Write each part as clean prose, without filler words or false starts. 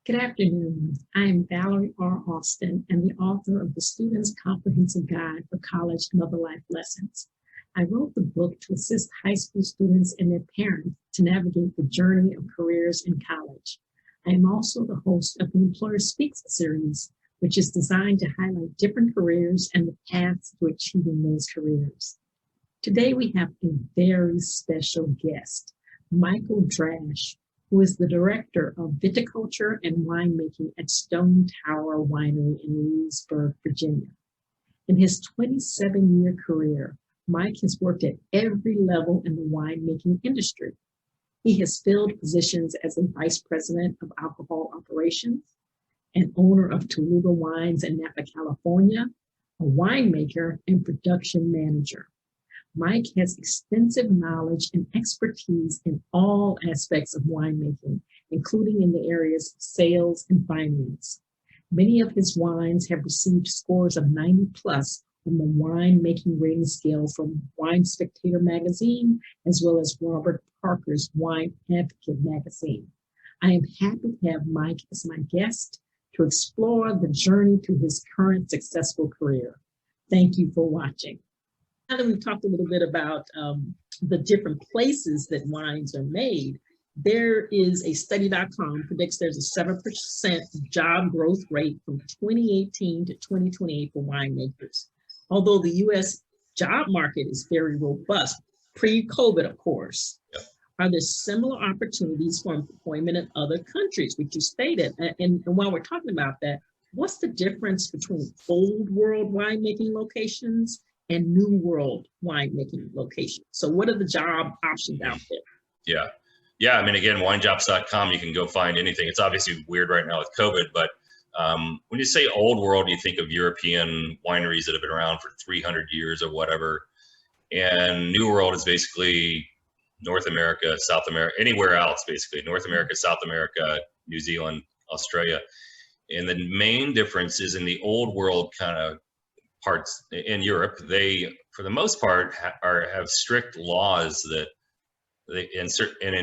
Good afternoon. I am Valerie R. Austin and the author of the Student's Comprehensive Guide for College and Other Life Lessons. I wrote the book to assist high school students and their parents to navigate the journey of careers in college. I am also the host of the Employer Speaks series, which is designed to highlight different careers and the paths to achieving those careers. Today we have a very special guest, Michael Drash, who is the director of Viticulture and Winemaking at Stone Tower Winery in Leesburg, Virginia. In his 27-year career, Mike has worked at every level in the winemaking industry. He has filled positions as a vice president of alcohol operations, an owner of Toluga Wines in Napa, California, a winemaker, and production manager. Mike has extensive knowledge and expertise in all aspects of winemaking, including in the areas of sales and finance. Many of his wines have received scores of 90 plus on the winemaking rating scale from Wine Spectator magazine, as well as Robert Parker's Wine Advocate magazine. I am happy to have Mike as my guest to explore the journey to his current successful career. Thank you for watching. Now that we've talked a little bit about the different places that wines are made, there is a study.com predicts there's a 7% job growth rate from 2018 to 2028 for winemakers. Although the U.S. job market is very robust, pre-COVID, of course. Yep. Are there similar opportunities for employment in other countries, which you stated? And while we're talking about that, what's the difference between old world winemaking locations and new world winemaking locations? So what are the job options out there? Yeah. I mean, again, winejobs.com, you can go find anything. It's obviously weird right now with COVID, but when you say old world, you think of European wineries that have been around for 300 years or whatever. And new world is basically North America, South America, anywhere else, basically North America, South America, New Zealand, Australia. And the main difference is in the old world kind of parts in Europe, they, for the most part, have strict laws that they in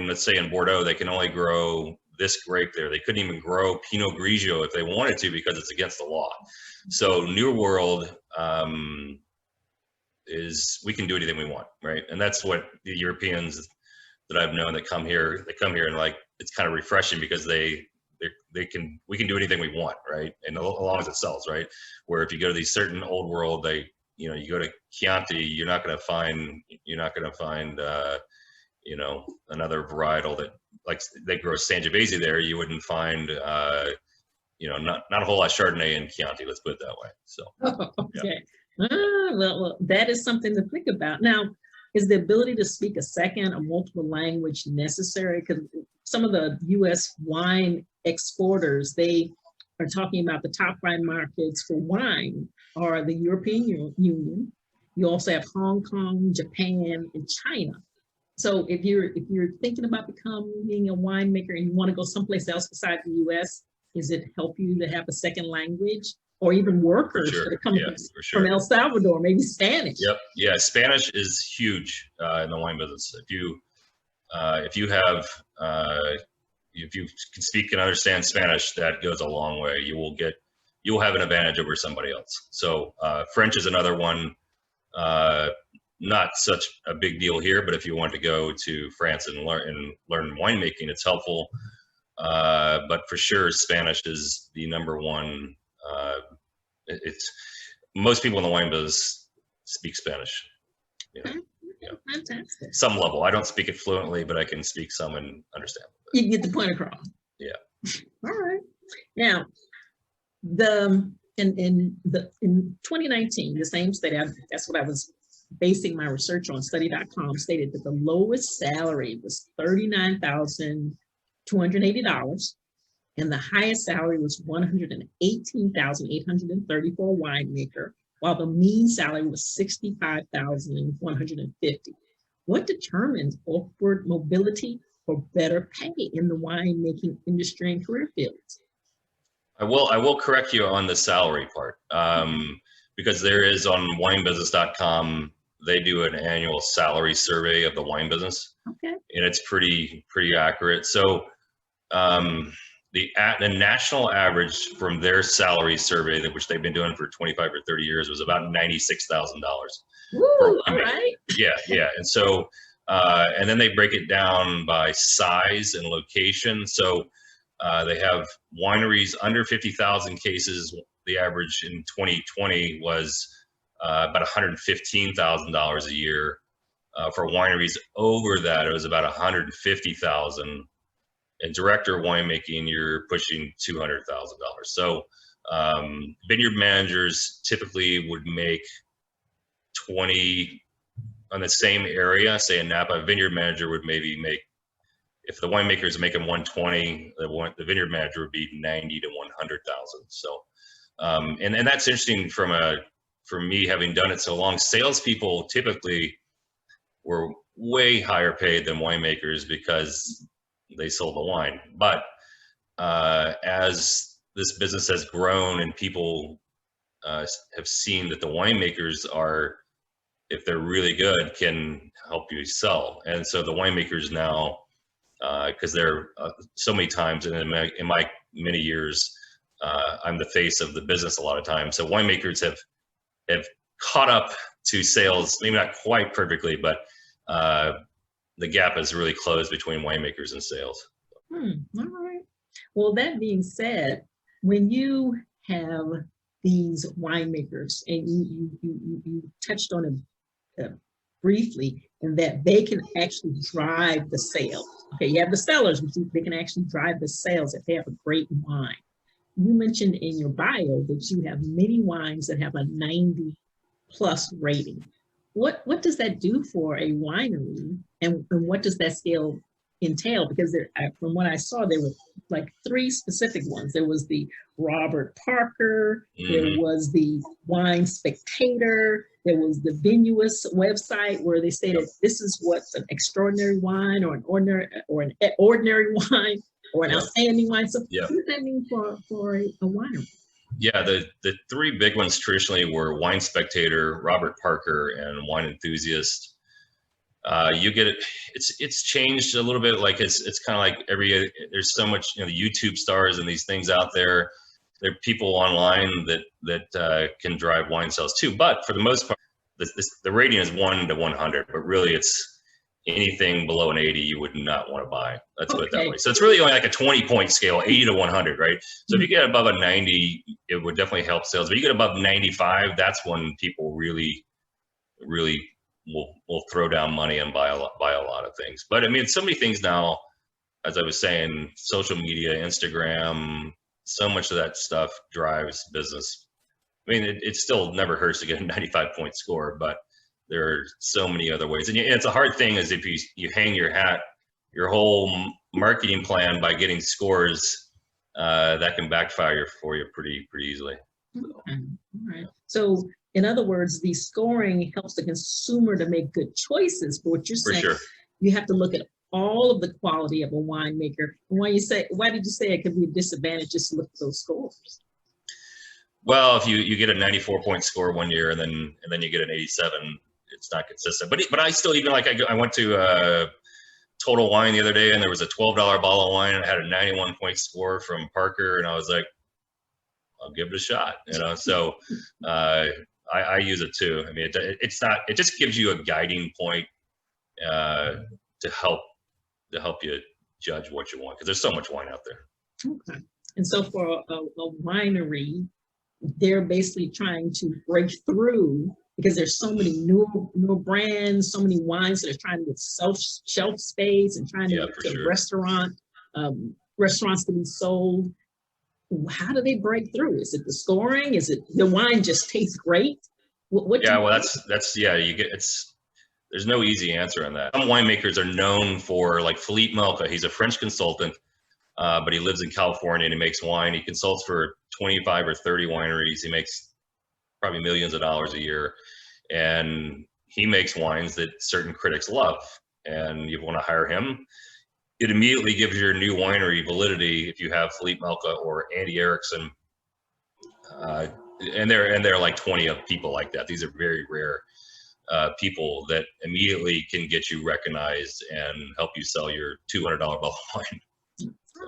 let's say in Bordeaux, they can only grow this grape there. They couldn't even grow Pinot Grigio if they wanted to because it's against the law. So New World is we can do anything we want, right? And that's what the Europeans that I've known that come here, and like it's kind of refreshing because we can do anything we want, right? And as long as it sells, right? Where if you go to these certain old world, you go to Chianti, you're not going to find another varietal that like they grow Sangiovese there. You wouldn't find not a whole lot of Chardonnay in Chianti. Let's put it that way. So okay. Yeah. Well, that is something to think about. Now, is the ability to speak a second or multiple language necessary? Because some of the U.S. wine exporters, they are talking about the top 5 markets for wine are the European Union. You also have Hong Kong, Japan, and China. So if you're thinking about becoming a winemaker and you want to go someplace else besides the U.S., does it help you to have a second language? Or even workers that are coming from El Salvador, maybe Spanish. Yep. Yeah, Spanish is huge in the wine business. If you can speak and understand Spanish, that goes a long way. You'll have an advantage over somebody else. So French is another one. Not such a big deal here, but if you want to go to France and learn winemaking, it's helpful. But for sure, Spanish is the number one. It's most people in the wine business speak Spanish. Fantastic. Some level. I don't speak it fluently, but I can speak some and understand. You can get the point across. Yeah. All right. Now, in 2019, the same study, that's what I was basing my research on, study.com stated that the lowest salary was $39,280. And the highest salary was $118,830 for a winemaker, while the mean salary was $65,150. What determines upward mobility for better pay in the winemaking industry and career fields? I will correct you on the salary part, because there is on winebusiness.com, they do an annual salary survey of the wine business. Okay. And it's pretty accurate. So the national average from their salary survey, that which they've been doing for 25 or 30 years, was about $96,000 per Woo, all winemaker. right. Yeah. And so, and then they break it down by size and location. So they have wineries under 50,000 cases. The average in 2020 was about $115,000 a year. For wineries over that, it was about $150,000. And director of winemaking, you're pushing $200,000. So vineyard managers typically would make 20 on the same area. Say in Napa, a vineyard manager would maybe make, if the winemaker is making 120, the vineyard manager would be 90 to 100,000. So, and that's interesting for me having done it so long. Salespeople typically were way higher paid than winemakers because they sold the wine. But as this business has grown and people have seen that the winemakers are, if they're really good, can help you sell. And so the winemakers now, because they're so many times, and in my many years, I'm the face of the business a lot of times. So winemakers have caught up to sales, maybe not quite perfectly, but the gap is really closed between winemakers and sales. All right. Well, that being said, when you have these winemakers, and you touched on it briefly, and that they can actually drive the sale. Okay, you have the sellers, but they can actually drive the sales if they have a great wine. You mentioned in your bio that you have many wines that have a 90+ rating. What does that do for a winery, and what does that scale entail? Because from what I saw, there were like 3 specific ones. There was the Robert Parker, there was the Wine Spectator, there was the Vineyard website where they stated this is what's an extraordinary wine, or an ordinary wine, or an outstanding wine. So what does that mean for a winery? Yeah, the 3 big ones traditionally were Wine Spectator, Robert Parker, and Wine Enthusiast. You get it. It's changed a little bit. Like it's kind of like there's so much, the YouTube stars and these things out there. There are people online that can drive wine sales too. But for the most part, the rating is 1 to 100. But really, it's anything below an 80 you would not want to buy. Let's put it that way. So it's really only like a 20-point scale, 80 to 100, right? So if you get above a 90, it would definitely help sales. But you get above 95, that's when people really will throw down money and buy a lot of things. But I mean, so many things now, as I was saying, social media, Instagram, so much of that stuff drives business. I mean, it still never hurts to get a 95-point score, but there are so many other ways. And it's a hard thing, is if you hang your whole marketing plan by getting scores, that can backfire for you pretty easily. Okay. All right. So in other words, the scoring helps the consumer to make good choices. But what you're saying, you have to look at all of the quality of a winemaker. And why did you say it could be a disadvantage just to look at those scores? Well, if you get a 94-point score one year and then you get an 87, it's not consistent. But I still, even like I went to Total Wine the other day, and there was a $12 bottle of wine, and it had a 91-point score from Parker, and I was like, I'll give it a shot, So I use it too. I mean, it just gives you a guiding point to help you judge what you want, because there's so much wine out there. Okay. And so for a winery, they're basically trying to break through, because there's so many new brands, so many wines that are trying to get shelf space and trying to get restaurants to be sold. How do they break through? Is it the scoring? Is it the wine just tastes great? There's no easy answer on that. Some winemakers are known for, like Philippe Melka. He's a French consultant, but he lives in California and he makes wine. He consults for 25 or 30 wineries. He makes probably millions of dollars a year, and he makes wines that certain critics love, and you want to hire him. It immediately gives your new winery validity if you have Philippe Melka or Andy Erickson, and there are like 20 of people like that. These are very rare people that immediately can get you recognized and help you sell your $200 bottle of wine. So.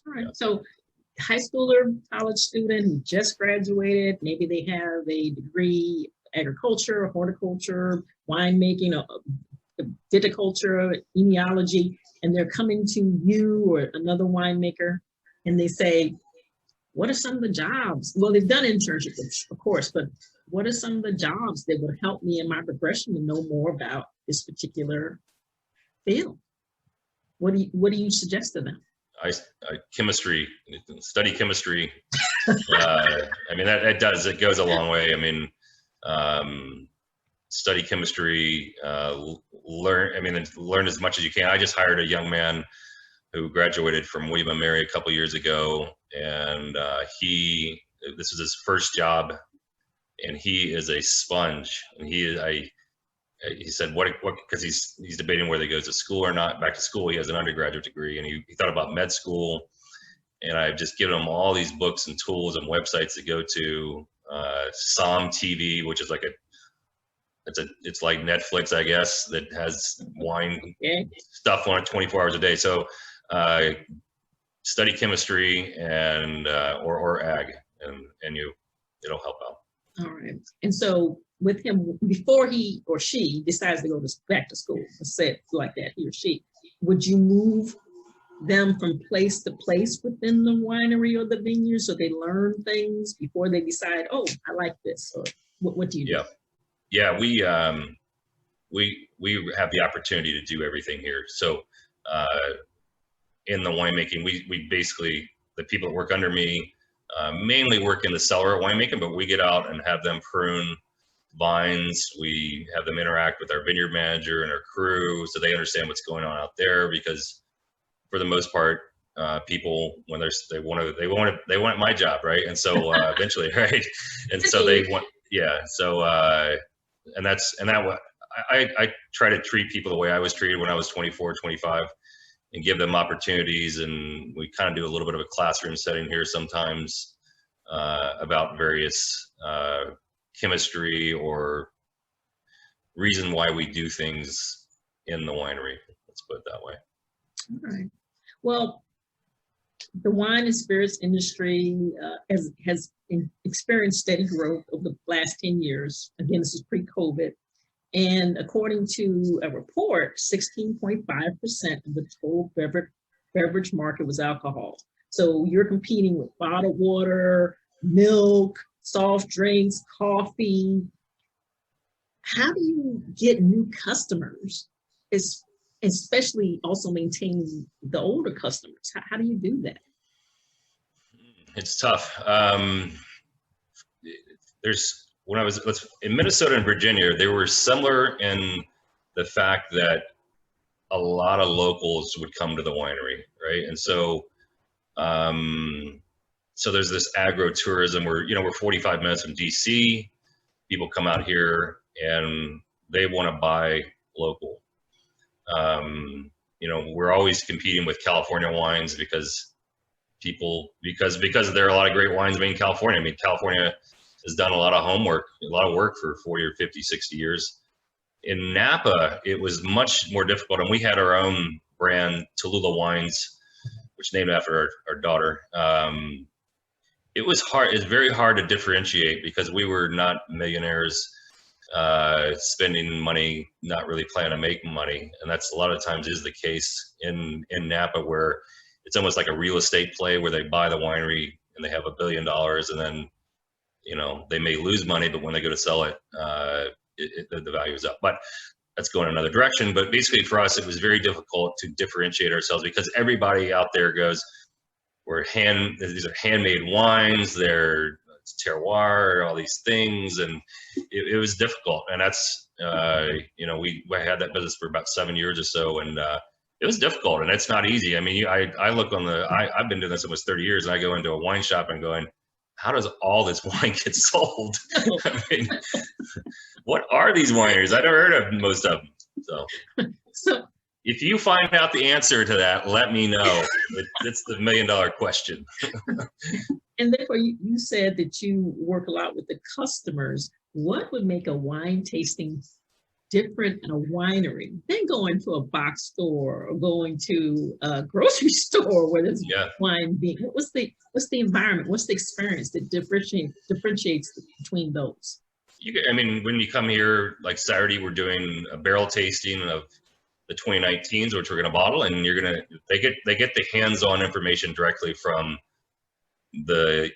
All right. Yeah. So high schooler, college student who just graduated, maybe they have a degree, agriculture, horticulture, winemaking, viticulture, enology, and they're coming to you or another winemaker and they say, what are some of the jobs? Well, they've done internships, of course, but what are some of the jobs that would help me in my progression to know more about this particular field? What do you suggest to them? Chemistry, study chemistry. I mean, it goes a long way. I mean, study chemistry, learn as much as you can. I just hired a young man who graduated from William & Mary a couple years ago, and this is his first job, and he is a sponge. And he said, what, because he's debating whether he goes to school or not, back to school. He has an undergraduate degree, and he thought about med school. And I've just given him all these books and tools and websites to go to, Som TV, which is like it's like Netflix, I guess, that has wine stuff on it 24 hours a day. So study chemistry and or ag, and it'll help out. All right. And so with him, before he or she decides to go back to school, let's say it like that, he or she, would you move them from place to place within the winery or the vineyard so they learn things before they decide, oh, I like this? Or what do you do? Yeah, we have the opportunity to do everything here. So in the winemaking, we basically, the people that work under me mainly work in the cellar at winemaking, but we get out and have them prune vines. We have them interact with our vineyard manager and our crew so they understand what's going on out there, because for the most part, people, when they want my job, right? And so eventually, right? And so they want, so I try to treat people the way I was treated when I was 24, 25, and give them opportunities. And we kind of do a little bit of a classroom setting here sometimes about various chemistry or reason why we do things in the winery. Let's put it that way. All right. Well, the wine and spirits industry has experienced steady growth over the last 10 years. Again, this is pre-COVID. And according to a report, 16.5% of the total beverage market was alcohol. So you're competing with bottled water, milk, soft drinks, coffee. How do you get new customers, especially also maintaining the older customers? How do you do that? It's tough. When I was in Minnesota and Virginia, they were similar in the fact that a lot of locals would come to the winery, right? And so, so there's this agro-tourism where, we're 45 minutes from DC. People come out here and they want to buy local. We're always competing with California wines because there are a lot of great wines made in California. I mean, California has done a lot of homework, a lot of work for 40 or 50, 60 years. In Napa, it was much more difficult, and we had our own brand, Tallulah Wines, which is named after our daughter. It was hard. It's very hard to differentiate because we were not millionaires spending money, not really planning to make money. And that's a lot of times is the case in Napa, where it's almost like a real estate play where they buy the winery and they have $1 billion, and then, they may lose money, but when they go to sell it, the value is up. But that's going another direction. But basically for us, it was very difficult to differentiate ourselves because everybody out there goes, these are handmade wines, it's terroir, all these things, and it was difficult. And that's we had that business for about 7 years or so, and it was difficult, and it's not easy. I mean, I look on I've been doing this almost 30 years, and I go into a wine shop and going, how does all this wine get sold? I mean, what are these wineries? I never heard of most of them. So if you find out the answer to that, let me know. It's the $1 million question. And therefore, you said that you work a lot with the customers. What would make a wine tasting different in a winery than going to a box store or going to a grocery store where there's wine being? What's the environment? What's the experience that differentiates between those? I mean, when you come here, like Saturday, we're doing a barrel tasting of the 2019s, which we're going to bottle, and they get the hands-on information directly from the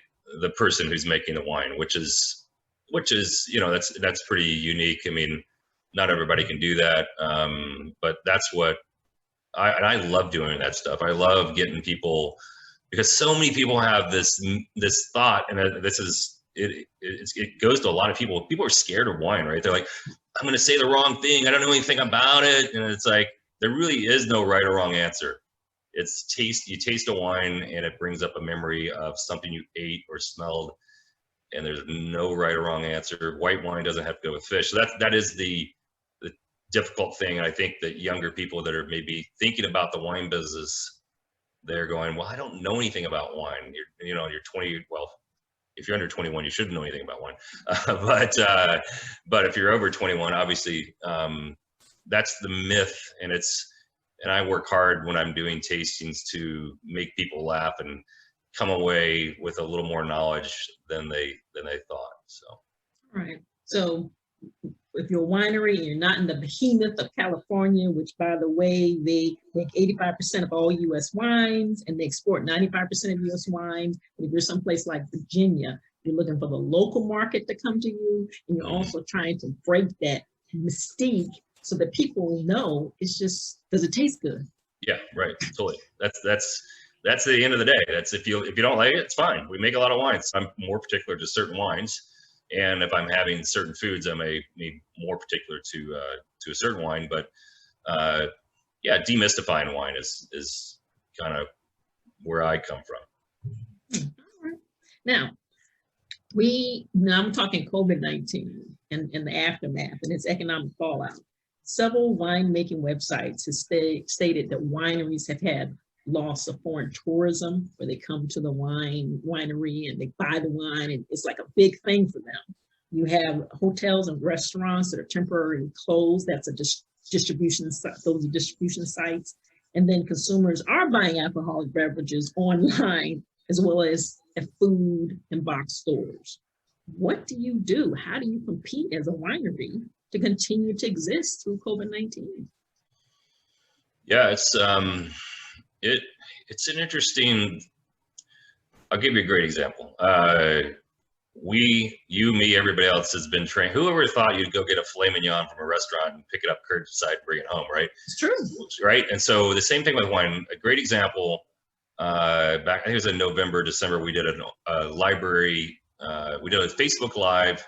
person who's making the wine, which is that's pretty unique. I mean, not everybody can do that, but that's what I love doing that stuff. I love getting people, because so many people have this thought, and it goes to a lot of people. People are scared of wine, right? They're like, I'm going to say the wrong thing. I don't know anything about it. And it's like, there really is no right or wrong answer. It's you taste a wine and it brings up a memory of something you ate or smelled, and there's no right or wrong answer. White wine doesn't have to go with fish. So that is the difficult thing. And I think that younger people that are maybe thinking about the wine business, they're going, well, I don't know anything about wine. You're 20. Well, if you're under 21, you shouldn't know anything about wine. But if you're over 21, obviously, that's the myth. And I work hard when I'm doing tastings to make people laugh and come away with a little more knowledge than they thought. So, all right. So if you're a winery and you're not in the behemoth of California, which, by the way, they make 85% of all U.S. wines and they export 95% of U.S. wines. And if you're someplace like Virginia, you're looking for the local market to come to you, and you're also trying to break that mystique so that people know it's just, does it taste good? Yeah, right. Totally. That's the end of the day. That's if you don't like it, it's fine. We make a lot of wines. I'm more particular to certain wines, and if I'm having certain foods, I may be more particular to a certain wine. But demystifying wine is kind of where I come from. All right. Now I'm talking COVID-19 and the aftermath and its economic fallout. Several winemaking websites have stated that wineries have had loss of foreign tourism, where they come to the winery and they buy the wine, and it's like a big thing for them. You have hotels and restaurants that are temporarily closed. That's a distribution sites. And then consumers are buying alcoholic beverages online, as well as at food and box stores. What do you do? How do you compete as a winery to continue to exist through COVID-19? Yeah, it's an interesting. I'll give you a great example. You, me, everybody else has been trained. Whoever thought you'd go get a filet mignon from a restaurant and pick it up curbside, bring it home, right? It's true. Right. And so the same thing with wine. A great example. Back, I think it was in November, December, we did a library. We did a Facebook Live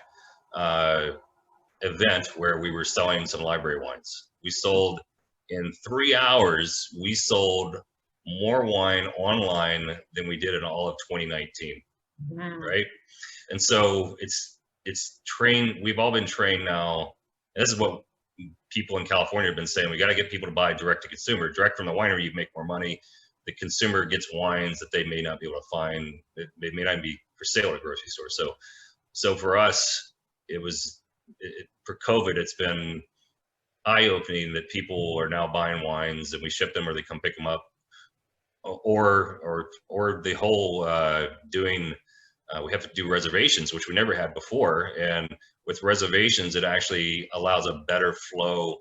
event where we were selling some library wines. We sold in 3 hours. We sold more wine online than we did in all of 2019. Wow. Right. And so it's trained. We've all been trained now. This is what people in California have been saying. We got to get people to buy direct to consumer. Direct from the winery, you make more money. The consumer gets wines that they may not be able to find. They may not be for sale at a grocery store. So for us, for COVID, it's been eye-opening that people are now buying wines and we ship them or they come pick them up, or the whole we have to do reservations, which we never had before. And with reservations, it actually allows a better flow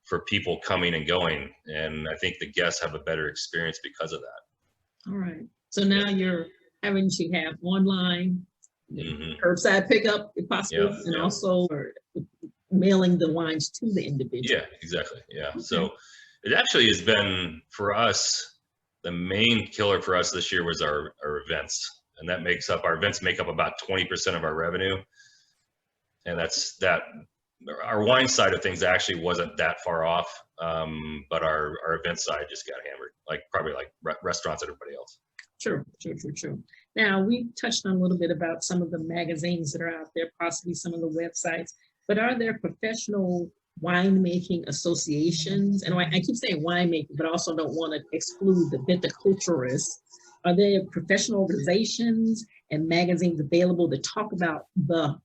for people coming and going. And I think the guests have a better experience because of that. All right. So now you're having to have online, curbside pickup if possible, and also mailing the wines to the individual. Yeah, exactly. Yeah. Okay. So it actually has been, for us, the main killer for us this year was our events. And our events make up about 20% of our revenue. And our wine side of things actually wasn't that far off. But our event side just got hammered, probably like restaurants and everybody else. True. Now, we touched on a little bit about some of the magazines that are out there, possibly some of the websites, but are there professional winemaking associations? And I keep saying winemaking, but I also don't want to exclude the viticulturists. Are there professional organizations and magazines available to talk about the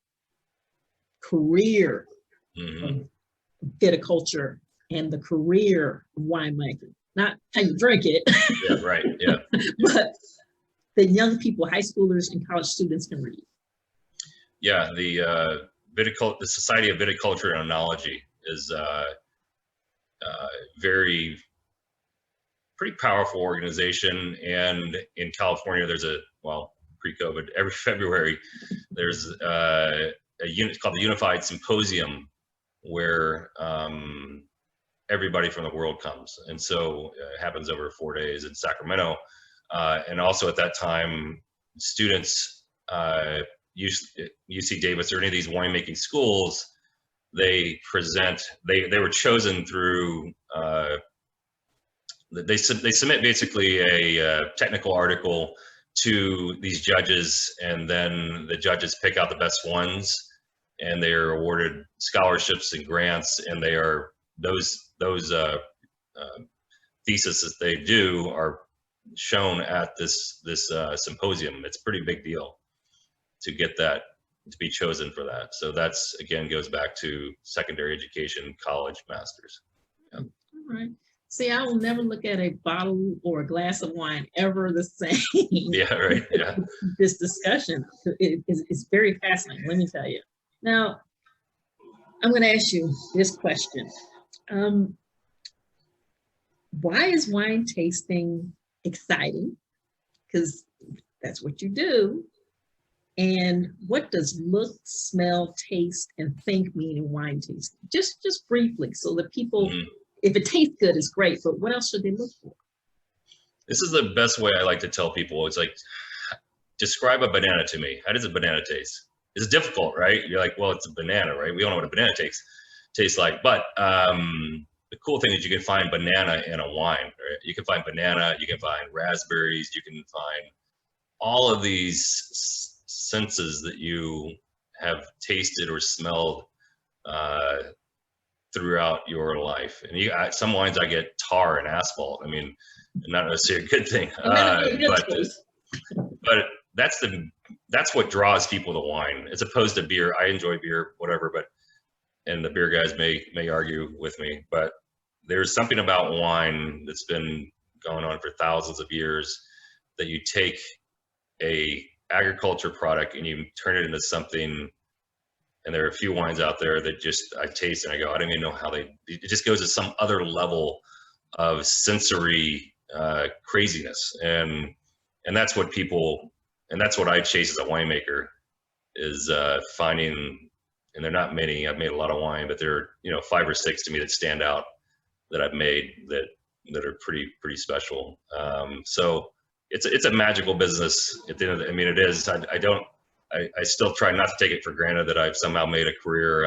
career viticulture and the career of winemaking, not how you drink it. Yeah, right. Yeah. But the young people, high schoolers and college students can read. Yeah, the Society of Viticulture and Enology is pretty powerful organization. And in California, there's pre-COVID, every February, there's a unit called the Unified Symposium where everybody from the world comes. And so it happens over 4 days in Sacramento. And also at that time, students, UC Davis or any of these winemaking schools, they were chosen through, they submit basically a technical article to these judges, and then the judges pick out the best ones, and they are awarded scholarships and grants, and they are those theses that they do are shown at this symposium. It's a pretty big deal to get that, to be chosen for that. So that's, again, goes back to secondary education, college, masters. Yeah. All right. See, I will never look at a bottle or a glass of wine ever the same. Yeah, right. Yeah. This discussion is very fascinating, let me tell you. Now, I'm going to ask you this question. Why is wine tasting exciting? Because that's what you do. And what does look, smell, taste, and think mean in wine tasting? Just briefly, so that people, if it tastes good, it's great, but what else should they look for? This is the best way I like to tell people. It's like, describe a banana to me. How does a banana taste? It's difficult, right? You're like, well, it's a banana, right? We all know what a banana tastes like. But the cool thing is you can find banana in a wine, right? You can find banana, you can find raspberries, you can find all of these senses that you have tasted or smelled throughout your life. And some wines I get tar and asphalt. I mean, not necessarily a good thing, but that's what draws people to wine, as opposed to beer. I enjoy beer, whatever, and the beer guys may argue with me, but there's something about wine that's been going on for thousands of years, that you take a agriculture product and you turn it into something. And there are a few wines out there that just I taste and I go, I don't even know how it just goes to some other level of sensory craziness. And that's what that's what I chase as a winemaker, is finding, and they're not many, I've made a lot of wine, but there are 5 or 6 to me that stand out that I've made that are pretty special. So it's a magical business at the end of the, I mean, it is. I still try not to take it for granted that I've somehow made a career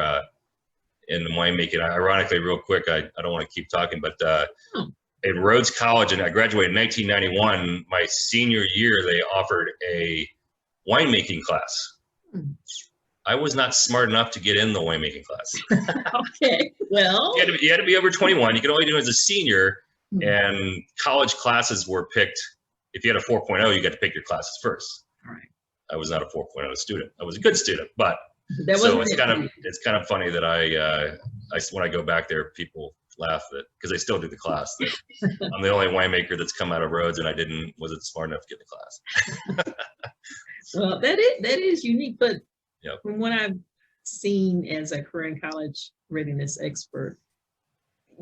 in winemaking. Ironically, real quick, I don't want to keep talking, but at Rhodes College, and I graduated in 1991, my senior year, they offered a winemaking class. I was not smart enough to get in the winemaking class. Okay, well. You had to be over 21. You could only do it as a senior, and college classes were picked. If you had a 4.0, you got to pick your classes first. All right. I was not a 4.0 student. I was a good student, but so it's kind of funny that I when I go back there, people laugh because I still do the class. I'm the only winemaker that's come out of Rhodes, and wasn't smart enough to get the class. Well, that is unique, but from what I've seen as a career and college readiness expert,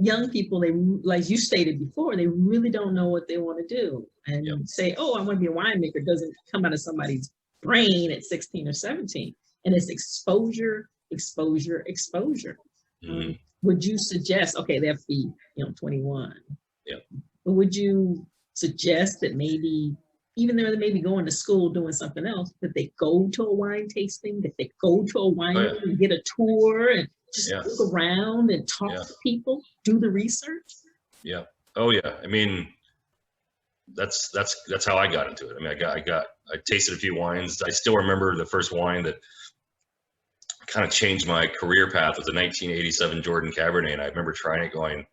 young people, they, like you stated before, they really don't know what they want to do, and say, "Oh, I want to be a winemaker," doesn't come out of somebody's brain at 16 or 17, and it's exposure. Would you suggest, okay, they have to be 21, but would you suggest that maybe, even though they may be going to school doing something else, that they go to a wine tasting, that they go to a winery and get a tour and just look around and talk to people, do the research? Yeah. Oh yeah. I mean, that's how I got into it. I mean, I tasted a few wines. I still remember the first wine that kind of changed my career path was a 1987 Jordan Cabernet. And I remember trying it going,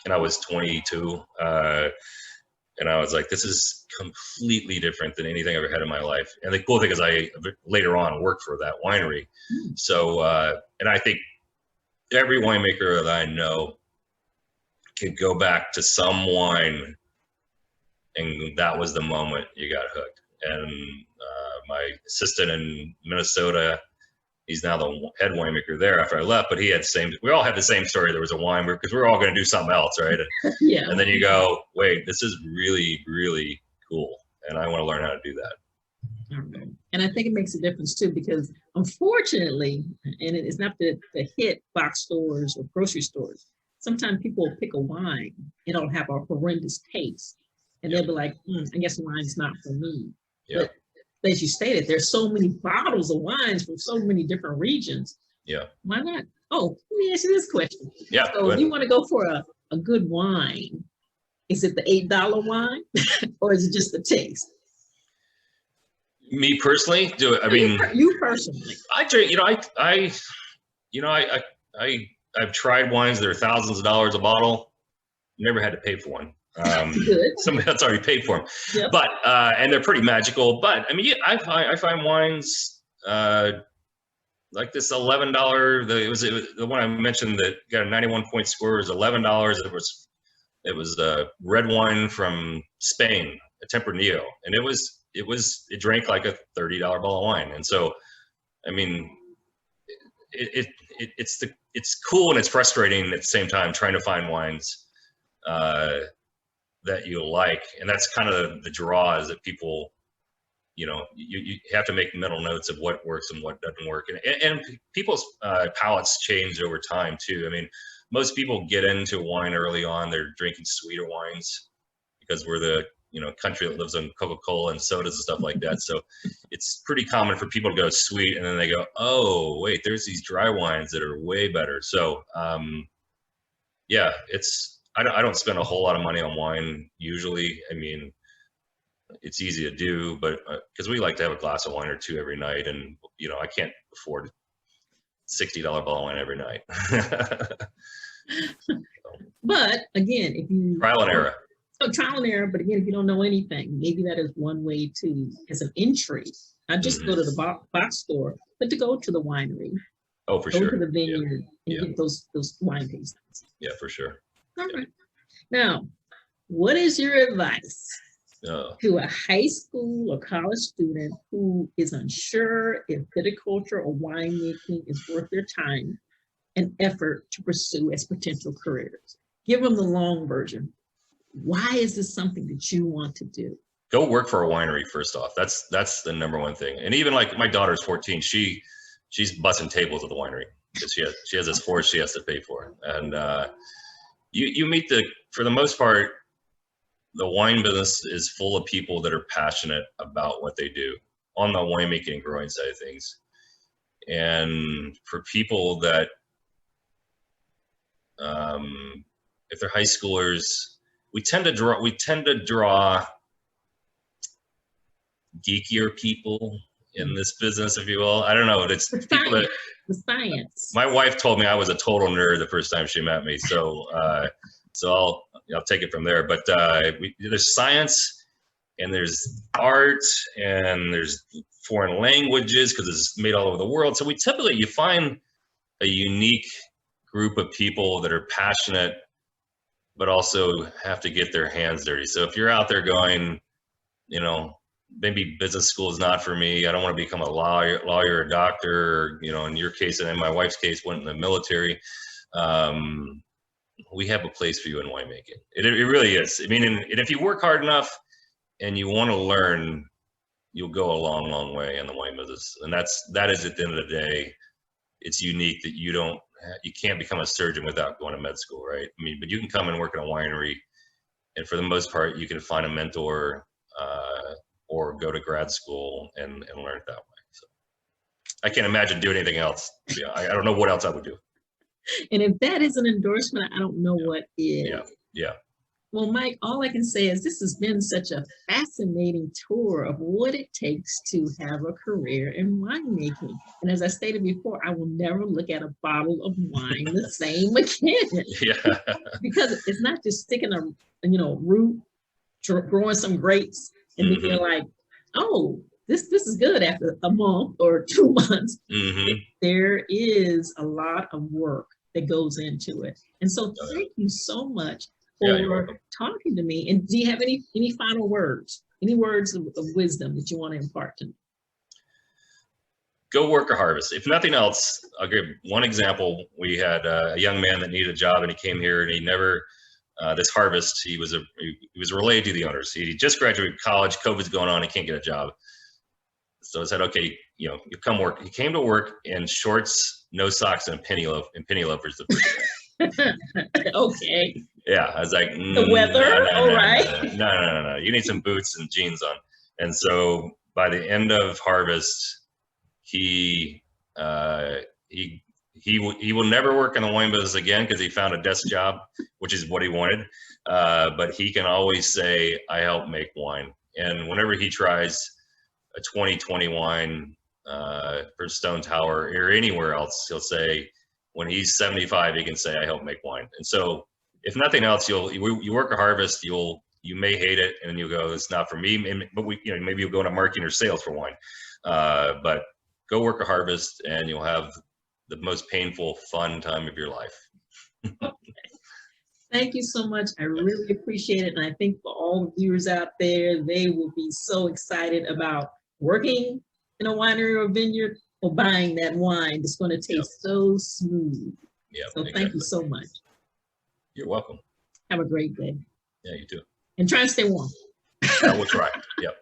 and I was 22. And I was like, this is completely different than anything I've ever had in my life. And the cool thing is I later on worked for that winery. So, and I think every winemaker that I know could go back to some wine, and that was the moment you got hooked. And my assistant in Minnesota, he's now the head winemaker there after I left, but we all had the same story. There was a wine because we were all going to do something else, right? Yeah. And then you go, wait, this is really, really cool. And I want to learn how to do that. And I think it makes a difference too, because unfortunately, and it's not the hit box stores or grocery stores, sometimes people will pick a wine, it'll have a horrendous taste. And they'll be like, I guess wine's not for me. Yeah. But as you stated, there's so many bottles of wines from so many different regions. Yeah. Why not? Oh, let me ask you this question. Yeah. So if you want to go for a good wine, is it the $8 wine or is it just the taste? Me personally, You personally. I've tried wines that are thousands of dollars a bottle. Never had to pay for one. Good. Somebody else already paid for them. Yep. But and they're pretty magical. But I mean, I find wines like this $11. The one I mentioned that got a 91 point score is $11. It was red wine from Spain, a Tempranillo, and it drank like a $30 bottle of wine. And so, I mean, it's cool and it's frustrating at the same time trying to find wines that you like, and that's kind of the draw, is that people, you have to make mental notes of what works and what doesn't work, and people's palates change over time too. I mean, most people get into wine early on; they're drinking sweeter wines because we're the country that lives on Coca-Cola and sodas and stuff like that. So it's pretty common for people to go sweet, and then they go, oh wait, there's these dry wines that are way better. So yeah, I don't spend a whole lot of money on wine usually. I mean, it's easy to do, but because we like to have a glass of wine or two every night, and I can't afford a $60 bottle of wine every night. But again, if you trial and error. So trial and error, but again, if you don't know anything, maybe that is one way to, as an entry, not just go to the box store, but to go to the winery. Oh, for sure. Go to the vineyard and get those wine tastings. Yeah, for sure. All right. Now, what is your advice to a high school or college student who is unsure if viticulture or winemaking is worth their time and effort to pursue as potential careers? Give them the long version. Why is this something that you want to do? Go work for a winery, first off. That's the number one thing. And even like my daughter's 14, she's bussing tables at the winery because she has this force she has to pay for. And you meet for the most part, the wine business is full of people that are passionate about what they do on the winemaking and growing side of things. And for people that, if they're high schoolers, we tend to draw geekier people in this business, if you will. I don't know. It's people that the science. My wife told me I was a total nerd the first time she met me, so I'll take it from there. But there's science, and there's art, and there's foreign languages because it's made all over the world. So you find a unique group of people that are passionate, but also have to get their hands dirty. So if you're out there going, maybe business school is not for me, I don't want to become a lawyer or a doctor, or, in your case and in my wife's case, went in the military, we have a place for you in winemaking. It really is. I mean, and if you work hard enough and you want to learn, you'll go a long, long way in the wine business. And that is at the end of the day, it's unique that you can't become a surgeon without going to med school, right? I mean, but you can come and work in a winery, and for the most part, you can find a mentor or go to grad school and learn it that way. So I can't imagine doing anything else. I don't know what else I would do. And if that is an endorsement, I don't know what is. Yeah. Well, Mike, all I can say is this has been such a fascinating tour of what it takes to have a career in winemaking. And as I stated before, I will never look at a bottle of wine the same again. Yeah. Because it's not just sticking a root, growing some grapes, and then you're like, oh, this is good after a month or 2 months. Mm-hmm. There is a lot of work that goes into it. And so thank you so much Yeah, you're for welcome. talking to me. And do you have any final words, any words of wisdom that you want to impart to me? Go work a harvest. If nothing else, I'll give one example. We had a young man that needed a job, and he came here, and he never, this harvest, he was relayed to the owners. He just graduated college, COVID's going on, he can't get a job. So I said, okay, you come work. He came to work in shorts, no socks, and penny loafers the first day. Okay. Yeah, I was like, the weather, all right. No. You need some boots and jeans on. And so by the end of harvest, he will never work in the wine business again because he found a desk job, which is what he wanted. But he can always say, I help make wine. And whenever he tries a 2020 wine for Stone Tower or anywhere else, he'll say, when he's 75, he can say, I help make wine. And so if nothing else, you work a harvest, you may hate it, and then you'll go, it's not for me. But maybe you'll go into marketing or sales for wine. But go work a harvest, and you'll have the most painful, fun time of your life. Okay. Thank you so much. I really appreciate it. And I think for all the viewers out there, they will be so excited about working in a winery or vineyard or buying that wine that's going to taste so smooth. Yeah. So thank you so much. You're welcome. Have a great day. Yeah, you too. And try and stay warm. I will try. Yep.